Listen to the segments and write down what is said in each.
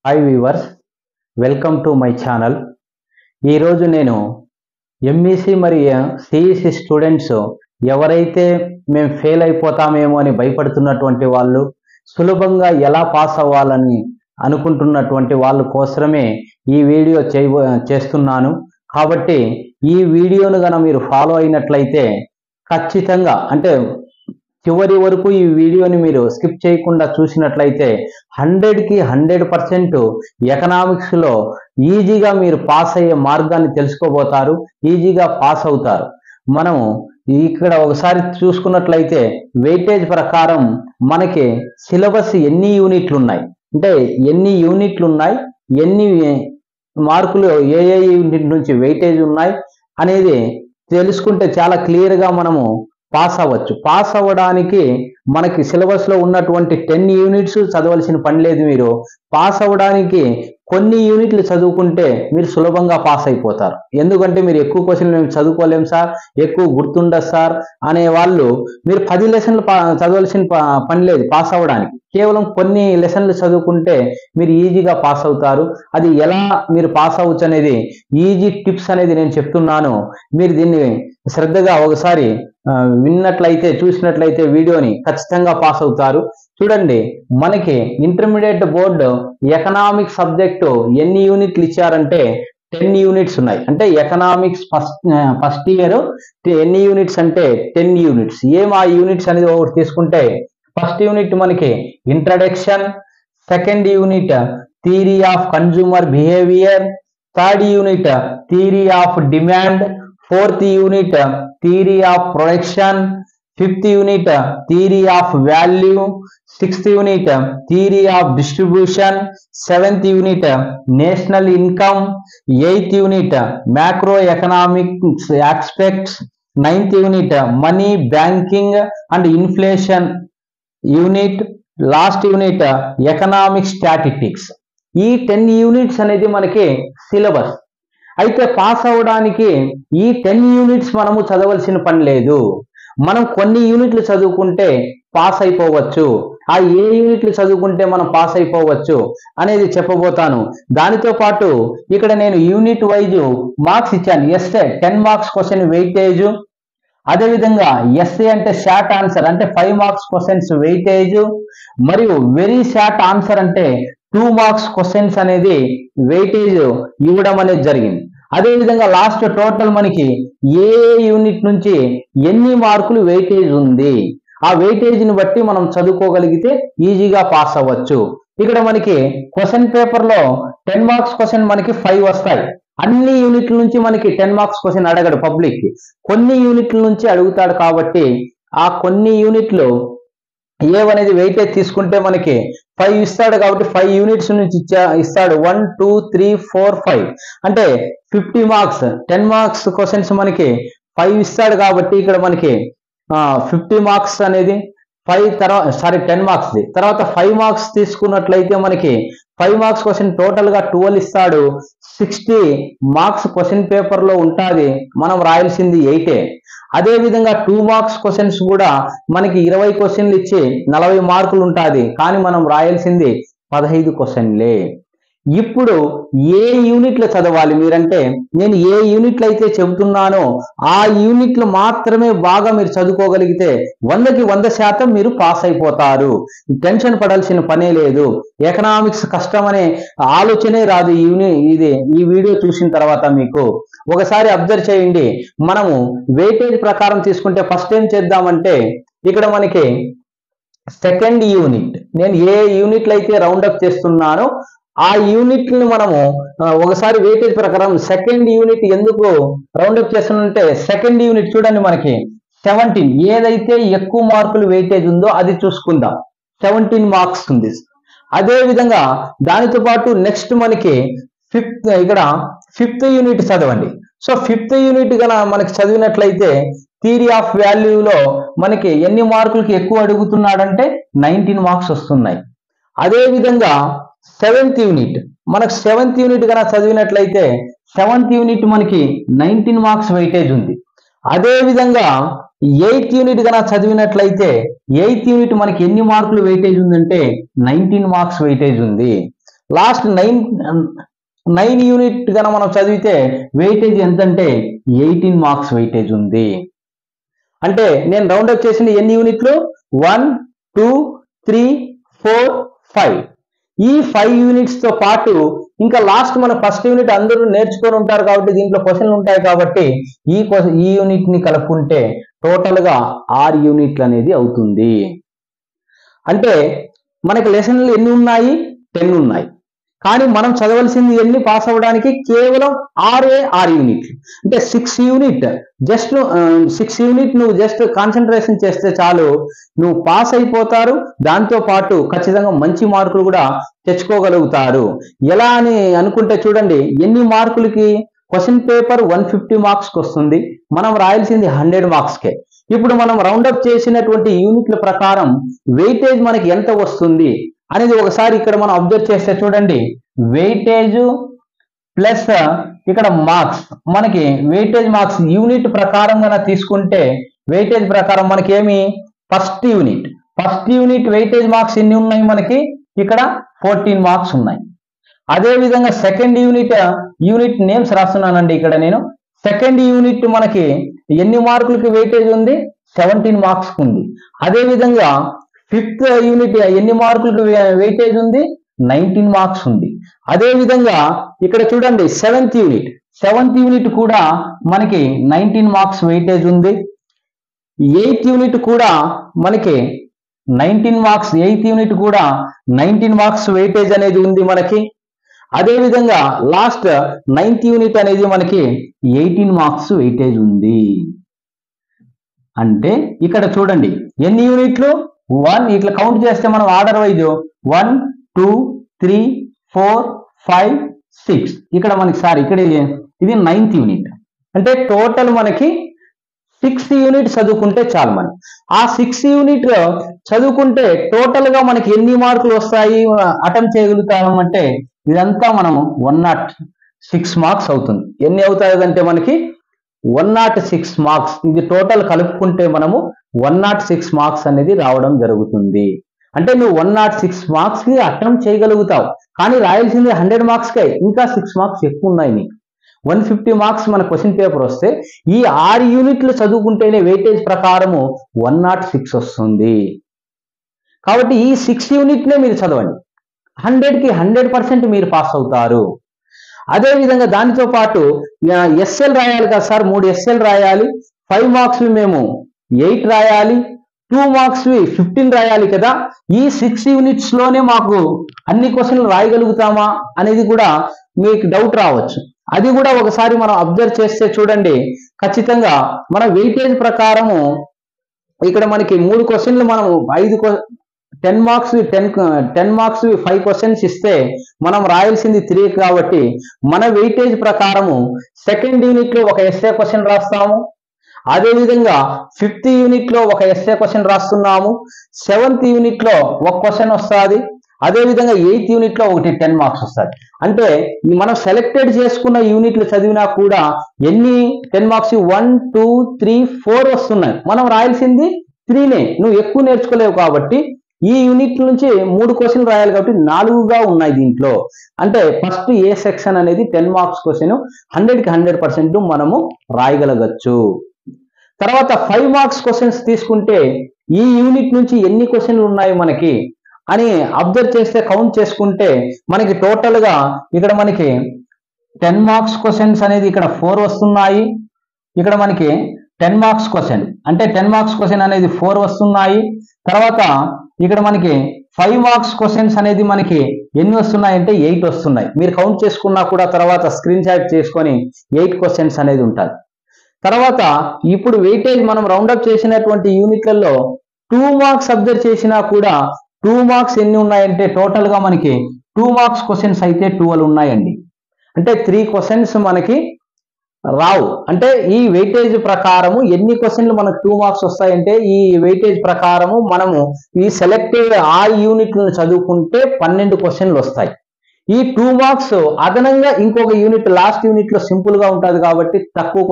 Hi viewers, welcome to my channel. ఈరోజు నేను MEC మరియు సిఈసి స్టూడెంట్స్ ఎవరైతే మేము ఫెయిల్ అయిపోతామేమో అని భయపడుతున్నటువంటి వాళ్ళు, సులభంగా ఎలా పాస్ అవ్వాలని అనుకుంటున్నటువంటి వాళ్ళ కోసమే ఈ వీడియో చేస్తున్నాను. కాబట్టి ఈ వీడియోను గన మీరు ఫాలో అయినట్లయితే ఖచ్చితంగా, అంటే చివరి వరకు ఈ వీడియోని మీరు స్కిప్ చేయకుండా చూసినట్లయితే 100కి 100% ఎకనామిక్స్లో ఈజీగా మీరు పాస్ అయ్యే మార్గాన్ని తెలుసుకోబోతారు, ఈజీగా పాస్ అవుతారు. మనం ఇక్కడ ఒకసారి చూసుకున్నట్లయితే వెయిటేజ్ ప్రకారం మనకి సిలబస్ ఎన్ని యూనిట్లు ఉన్నాయి, అంటే ఎన్ని యూనిట్లు ఉన్నాయి, ఎన్ని మార్కులు ఏ యూనిట్ నుంచి వెయిటేజ్ ఉన్నాయి అనేది తెలుసుకుంటే చాలా క్లియర్గా మనము పాస్ అవ్వచ్చు. పాస్ అవ్వడానికి మనకి సిలబస్లో ఉన్నటువంటి 10 యూనిట్స్ చదవాల్సిన పని లేదు. మీరు పాస్ అవ్వడానికి కొన్ని యూనిట్లు చదువుకుంటే మీరు సులభంగా పాస్ అయిపోతారు. ఎందుకంటే మీరు ఎక్కువ క్వశ్చన్లు మేము చదువుకోలేం సార్, ఎక్కువ గుర్తుండదు సార్ అనే వాళ్ళు మీరు 10 లెసన్లు చదవాల్సిన పని లేదు పాస్ అవ్వడానికి. కేవలం కొన్ని లెసన్లు చదువుకుంటే మీరు ఈజీగా పాస్ అవుతారు. అది ఎలా మీరు పాస్ అవ్వచ్చు అనేది ఈజీ టిప్స్ అనేది నేను చెప్తున్నాను. మీరు దీన్ని శ్రద్ధగా ఒకసారి విన్నట్లయితే, చూసినట్లయితే వీడియోని ఖచ్చితంగా పాస్ అవుతారు. చూడండి, మనకి ఇంటర్మీడియట్ బోర్డు ఎకనామిక్స్ సబ్జెక్టు ఎన్ని యూనిట్లు ఇచ్చారంటే 10 యూనిట్స్ ఉన్నాయి. అంటే ఎకనామిక్స్ ఫస్ట్ ఇయర్ ఎన్ని యూనిట్స్ అంటే 10 యూనిట్స్. ఆ యూనిట్స్ అనేది ఒకటి తీసుకుంటే, ఫస్ట్ యూనిట్ మనకి introduction, second unit theory of consumer behaviour, third unit theory of demand, fourth unit theory of production, fifth unit theory of value, sixth unit theory of distribution, seventh unit national income, eighth unit macro economics aspects, ninth unit money banking and inflation unit, last unit economic statistics. ఈ 10 units అనేది మనకి syllabus. అయితే pass అవ్వడానికి ఈ 10 units మనము చదవాల్సిన పని లేదు. మనం కొన్ని యూనిట్లు చదువుకుంటే పాస్ అయిపోవచ్చు. ఆ ఏ యూనిట్లు చదువుకుంటే మనం పాస్ అయిపోవచ్చు అనేది చెప్పబోతాను. దానితో పాటు ఇక్కడ నేను యూనిట్ వైజ్ మార్క్స్ ఇచ్చాను. ఎస్ఏ 10 మార్క్స్ క్వశ్చన్ వెయిటేజ్, అదేవిధంగా ఎస్ఏ అంటే షార్ట్ ఆన్సర్ అంటే 5 మార్క్స్ క్వశ్చన్స్ వెయిటేజ్, మరియు వెరీ షార్ట్ ఆన్సర్ అంటే 2 మార్క్స్ క్వశ్చన్స్ అనేది వెయిటేజ్ ఇవ్వడం అనేది జరిగింది. అదేవిధంగా లాస్ట్ టోటల్ మనకి ఏ యూనిట్ నుంచి ఎన్ని మార్కులు వెయిటేజ్ ఉంది, ఆ వెయిటేజ్ని బట్టి మనం చదువుకోగలిగితే ఈజీగా పాస్ అవ్వచ్చు. ఇక్కడ మనకి క్వశ్చన్ పేపర్లో 10 మార్క్స్ క్వశ్చన్ మనకి 5 వస్తాయి. అన్ని యూనిట్ల నుంచి మనకి 10 మార్క్స్ క్వశ్చన్ అడగడు పబ్లిక్, కొన్ని యూనిట్ల నుంచి అడుగుతాడు. కాబట్టి ఆ కొన్ని యూనిట్లు ఏవనేది వెయిటేజ్ తీసుకుంటే మనకి 5 ఇస్తాడు. కాబట్టి 5 యూనిట్స్ నుంచి ఇస్తాడు. 1 2 3 4 5 అంటే 50 మార్క్స్. 10 మార్క్స్ క్వశ్చన్స్ మనకి 5 ఇస్తాడు. కాబట్టి ఇక్కడ మనకి 50 మార్క్స్ అనేది 5 తర్వాత 10 మార్క్స్ తర్వాత 5 మార్క్స్ తీసుకున్నట్లయితే మనకి 5 మార్క్స్ క్వశ్చన్ టోటల్ గా 12 ఇస్తాడు. 60 మార్క్స్ క్వశ్చన్ పేపర్ లో ఉంటుంది, మనం రాయాల్సింది 8. అదే విధంగా 2 మార్క్స్ క్వశ్చన్స్ కూడా మనకి 20 క్వశ్చన్లు ఇచ్చి 40 మార్కులు ఉంటుంది, కానీ మనం రాయాల్సింది 15 క్వశ్చన్లే. ఇప్పుడు ఏ యూనిట్లు చదవాలి మీరంటే, నేను ఏ యూనిట్లు అయితే చెబుతున్నానో ఆ యూనిట్లు మాత్రమే బాగా మీరు చదువుకోగలిగితే 100కి 100% మీరు పాస్ అయిపోతారు. టెన్షన్ పడాల్సిన పనే లేదు. ఎకనామిక్స్ కష్టం అనే ఆలోచనే రాదు. ఈ వీడియో చూసిన తర్వాత మీకు ఒకసారి అబ్జర్వ్ చేయండి. మనము వెయిటేజ్ ప్రకారం తీసుకుంటే ఫస్ట్ ఏం చేద్దామంటే, ఇక్కడ మనకి సెకండ్ యూనిట్, నేను ఏ యూనిట్లు అయితే రౌండప్ చేస్తున్నానో ఆ యూనిట్ని మనము ఒకసారి వెయిటేజ్ ప్రకారం సెకండ్ యూనిట్ ఎందుకు రౌండప్ చేస్తున్నంటే, సెకండ్ యూనిట్ చూడండి మనకి 17, ఏదైతే ఎక్కువ మార్కులు వెయిటేజ్ ఉందో అది చూసుకుందాం. 17 మార్క్స్ ఉంది. అదే విధంగా దానితో పాటు నెక్స్ట్ మనకి ఇక్కడ ఫిఫ్త్ యూనిట్ చదవండి. సో ఫిఫ్త్ యూనిట్ గన మనకి చదివినట్లయితే థియరీ ఆఫ్ వాల్యూలో మనకి ఎన్ని మార్కులకి ఎక్కువ అడుగుతున్నాడంటే 19 మార్క్స్ వస్తున్నాయి. అదే విధంగా సెవెంత్ యూనిట్, మనకు సెవెంత్ యూనిట్ కన్నా చదివినట్లయితే సెవెంత్ యూనిట్ మనకి 19 మార్క్స్ వెయిటేజ్ ఉంది. అదే విధంగా ఎయిత్ యూనిట్ కన్నా చదివినట్లయితే ఎయిత్ యూనిట్ మనకి ఎన్ని మార్కులు వెయిటేజ్ ఉందంటే 19 మార్క్స్ వెయిటేజ్ ఉంది. లాస్ట్ 9 యూనిట్ కనుక మనం చదివితే వెయిటేజ్ ఎంతంటే 18 మార్క్స్ వెయిటేజ్ ఉంది. అంటే నేను రౌండప్ చేసిన ఎన్ని యూనిట్లు 1 2 3 4 5. ఈ 5 యూనిట్స్ తో పాటు ఇంకా లాస్ట్ మన ఫస్ట్ యూనిట్ అందరూ నేర్చుకొని ఉంటారు కాబట్టి దీంట్లో క్వశ్చన్లు ఉంటాయి కాబట్టి ఈ యూనిట్ ని కలుపుకుంటే టోటల్ గా 6 యూనిట్లు అనేది అవుతుంది. అంటే మనకి లెసన్లు ఎన్ని ఉన్నాయి 10 ఉన్నాయి. కానీ మనం చదవాల్సింది ఎన్ని పాస్ అవ్వడానికి కేవలం 6 యూనిట్లు. అంటే 6 యూనిట్ నువ్వు జస్ట్ కాన్సన్ట్రేషన్ చేస్తే చాలు నువ్వు పాస్ అయిపోతారు. దాంతో పాటు ఖచ్చితంగా మంచి మార్కులు కూడా తెచ్చుకోగలుగుతారు. ఎలా అని అనుకుంటే చూడండి, ఎన్ని మార్కులకి క్వశ్చన్ పేపర్ 150 మార్క్స్కి వస్తుంది, మనం రాయాల్సింది 100 మార్క్స్కే. ఇప్పుడు మనం రౌండప్ చేసినటువంటి యూనిట్ల ప్రకారం వెయిటేజ్ మనకి ఎంత వస్తుంది అనేది ఒకసారి ఇక్కడ మనం అబ్జర్వ్ చేస్తే చూడండి, వెయిటేజ్ ప్లస్ ఇక్కడ మార్క్స్, మనకి వెయిటేజ్ మార్క్స్ యూనిట్ ప్రకారం కనుక తీసుకుంటే వెయిటేజ్ ప్రకారం మనకి ఏమి ఫస్ట్ యూనిట్ వెయిటేజ్ మార్క్స్ ఎన్ని ఉన్నాయి మనకి ఇక్కడ 14 మార్క్స్ ఉన్నాయి. అదే విధంగా సెకండ్ యూనిట్ నేమ్స్ రాస్తున్నానండి ఇక్కడ నేను. సెకండ్ యూనిట్ మనకి ఎన్ని మార్కులకి వెయిటేజ్ ఉంది 17 మార్క్స్ ఉంది. అదే విధంగా ఫిఫ్త్ యూనిట్ ఎన్ని మార్కులకు వెయిటేజ్ ఉంది 19 మార్క్స్ ఉంది. అదే విధంగా ఇక్కడ చూడండి సెవెంత్ యూనిట్ కూడా మనకి 19 మార్క్స్ వెయిటేజ్ ఉంది. ఎయిత్ యూనిట్ కూడా మనకి 19 మార్క్స్, ఎయిత్ యూనిట్ కూడా 19 మార్క్స్ వెయిటేజ్ అనేది ఉంది మనకి. అదే విధంగా లాస్ట్ 9th యూనిట్ అనేది మనకి 18 మార్క్స్ వెయిటేజ్ ఉంది. అంటే ఇక్కడ చూడండి ఎన్ని యూనిట్లు 1 ఇట్లా కౌంట్ చేస్తే మనం ఆర్డర్ వైజ్ 1 2 3 4 5 6 ఇక్కడ మనకి ఇక్కడ ఇది 9th యూనిట్. అంటే టోటల్ మనకి 6 యూనిట్ చదువుకుంటే చాలు. మనం ఆ 6 యూనిట్ చదువుకుంటే టోటల్ గా మనకి ఎన్ని మార్కులు వస్తాయి అటెంప్ట్ చేయగలుగుతాం అంటే ఇదంతా మనం 106 మార్క్స్ అవుతుంది. ఎన్ని అవుతాయి అంటే మనకి 106 మార్క్స్. ఇది టోటల్ కలుపుకుంటే మనము 106 మార్క్స్ అనేది రావడం జరుగుతుంది. అంటే నువ్వు 106 మార్క్స్ కి అటెంప్ట్ చేయగలుగుతావు. కానీ రాయాల్సింది 100 మార్క్స్కే, ఇంకా 6 మార్క్స్ ఎక్కువ ఉన్నాయి నీకు. 150 మార్క్స్ మన క్వశ్చన్ పేపర్ వస్తే ఈ 6 యూనిట్లు చదువుకుంటేనే వెయిటేజ్ ప్రకారము 106 వస్తుంది. కాబట్టి ఈ 6 యూనిట్నే మీరు చదవండి, 100కి 100% మీరు పాస్ అవుతారు. అదే విధంగా దానితో పాటు ఎస్ఎల్ రాయాలి కదా సార్, 3 ఎస్ఎల్ రాయాలి, 5 మార్క్స్ మేము 8 రాయాలి, 2 మార్క్స్ 15 రాయాలి కదా. ఈ 6 యూనిట్స్ లోనే మాకు అన్ని క్వశ్చన్లు రాయగలుగుతామా అనేది కూడా మీకు డౌట్ రావచ్చు. అది కూడా ఒకసారి మనం అబ్జర్వ్ చేస్తే చూడండి, ఖచ్చితంగా మన వెయిటేజ్ ప్రకారము ఇక్కడ మనకి 3 క్వశ్చన్లు మనం 10 మార్క్స్ 5 క్వశ్చన్స్ ఇస్తే మనం రాయాల్సింది 3 కాబట్టి మన వెయిటేజ్ ప్రకారము సెకండ్ యూనిట్ లో ఒక ఎస్ఏ క్వశ్చన్ రాస్తాము. అదే విధంగా 5th యూనిట్ లో ఒక ఎస్ఏ క్వశ్చన్ రాస్తున్నాము. 7th యూనిట్ లో ఒక క్వశ్చన్ వస్తుంది. అదే విధంగా 8th యూనిట్ లో ఒకటి 10 మార్క్స్ వస్తుంది. అంటే మనం సెలెక్టెడ్ చేసుకున్న యూనిట్లు చదివినా కూడా ఎన్ని 10 మార్క్స్ 1 2 3 4 వస్తున్నాయి. మనం రాయాల్సింది 3నే. నువ్వు ఎక్కువ నేర్చుకోలేవు కాబట్టి ఈ యూనిట్ నుంచి 3 క్వశ్చన్లు రాయాలి కాబట్టి 4గా ఉన్నాయి దీంట్లో. అంటే ఫస్ట్ ఏ సెక్షన్ అనేది 10 మార్క్స్ క్వశ్చన్ 100కి 100% మనము రాయగలగచ్చు. తర్వాత 5 మార్క్స్ క్వశ్చన్స్ తీసుకుంటే ఈ యూనిట్ నుంచి ఎన్ని క్వశ్చన్లు ఉన్నాయి మనకి అని అబ్జర్వ్ చేస్తే కౌంట్ చేసుకుంటే మనకి టోటల్ గా ఇక్కడ మనకి 10 మార్క్స్ క్వశ్చన్స్ అనేది ఇక్కడ 4 వస్తున్నాయి. ఇక్కడ మనకి 10 మార్క్స్ క్వశ్చన్ అంటే 10 మార్క్స్ క్వశ్చన్ అనేది 4 వస్తున్నాయి. తర్వాత ఇక్కడ మనకి 5 మార్క్స్ క్వశ్చన్స్ అనేది మనకి ఎన్ని వస్తున్నాయంటే 8 వస్తున్నాయి. మీరు కౌంట్ చేసుకున్నా కూడా తర్వాత స్క్రీన్ షాట్ చేసుకొని 8 క్వశ్చన్స్ అనేది ఉంటాయి. తర్వాత ఇప్పుడు వెయిటేజ్ మనం రౌండప్ చేసినటువంటి యూనిట్లలో 2 మార్క్స్ అబ్జర్వ్ చేసినా కూడా 2 మార్క్స్ ఎన్ని ఉన్నాయంటే టోటల్ గా మనకి 2 మార్క్స్ క్వశ్చన్స్ అయితే 12 ఉన్నాయండి. అంటే 3 క్వశ్చన్స్ మనకి రావు. అంటే ఈ వెయిటేజ్ ప్రకారము ఎన్ని క్వశ్చన్లు మనకు 2 మార్క్స్ వస్తాయంటే ఈ వెయిటేజ్ ప్రకారము మనము ఈ సెలెక్టెడ్ 6 యూనిట్లను చదువుకుంటే 12 క్వశ్చన్లు వస్తాయి. ఈ 2 మార్క్స్ అదనంగా ఇంకొక యూనిట్ లాస్ట్ యూనిట్ లో సింపుల్ గా ఉంటుంది కాబట్టి తక్కువ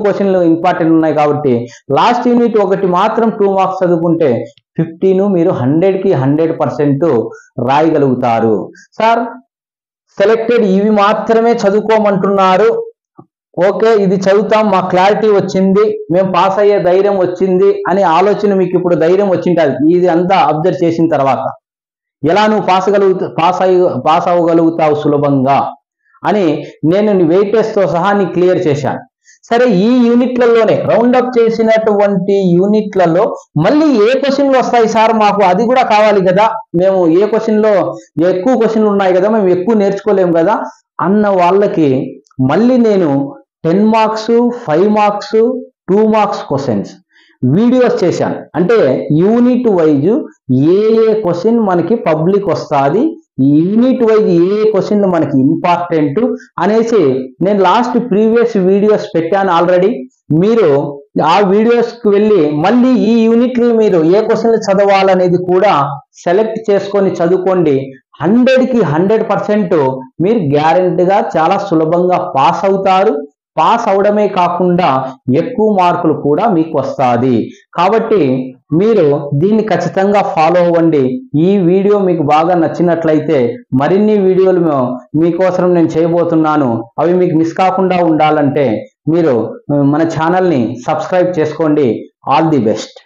క్వశ్చన్లు ఇంపార్టెంట్ ఉన్నాయి కాబట్టి లాస్ట్ యూనిట్ ఒకటి మాత్రం 2 మార్క్స్ చదువుకుంటే 15 మీరు 100కి 100% రాయగలుగుతారు. సార్ సెలెక్టెడ్ ఇవి మాత్రమే చదువుకోమంటున్నారు, ఓకే ఇది చదువుతాం, మా క్లారిటీ వచ్చింది, మేము పాస్ అయ్యే ధైర్యం వచ్చింది అని ఆలోచన మీకు ఇప్పుడు ధైర్యం వచ్చింటుంది. ఇది అంతా అబ్జర్వ్ చేసిన తర్వాత ఎలా నువ్వు పాస్ అవ్వగలుగుతావు సులభంగా అని నేను వెయిటేజ్తో సహా నీ క్లియర్ చేశాను. సరే, ఈ యూనిట్లలోనే రౌండప్ చేసినటువంటి యూనిట్లలో మళ్ళీ ఏ క్వశ్చన్లు వస్తాయి సార్, మాకు అది కూడా కావాలి కదా, మేము ఏ క్వశ్చన్లో ఎక్కువ క్వశ్చన్లు ఉన్నాయి కదా, మేము ఎక్కువ నేర్చుకోలేము కదా అన్న వాళ్ళకి మళ్ళీ నేను 10 marks 5 marks 2 marks questions videos చేశాను. అంటే యూనిట్ వైజ్ ఏ క్వశ్చన్ మనకి పబ్లిక్ వస్తుంది, యూనిట్ వైజ్ ఏ క్వశ్చన్ మనకి ఇంపార్టెంట్ అనేసి నేను లాస్ట్ ప్రీవియస్ వీడియోస్ పెట్టాను ఆల్రెడీ. మీరు ఆ వీడియోస్కి వెళ్ళి మళ్ళీ ఈ యూనిట్లు మీరు ఏ క్వశ్చన్లు చదవాలనేది కూడా సెలెక్ట్ చేసుకొని చదువుకోండి. 100కి 100% మీరు గ్యారెంటీగా చాలా సులభంగా పాస్ అవుతారు. పాస్ అవడమే కాకుండా ఎక్కువ మార్కులు కూడా మీకు వస్తుంది. కాబట్టి మీరు దీన్ని ఖచ్చితంగా ఫాలో అవ్వండి. ఈ వీడియో మీకు బాగా నచ్చినట్లయితే మరిన్ని వీడియోలు మీకోసం నేను చేయబోతున్నాను. అవి మీకు మిస్ కాకుండా ఉండాలంటే మీరు మన ఛానల్ని సబ్స్క్రైబ్ చేసుకోండి. All the best.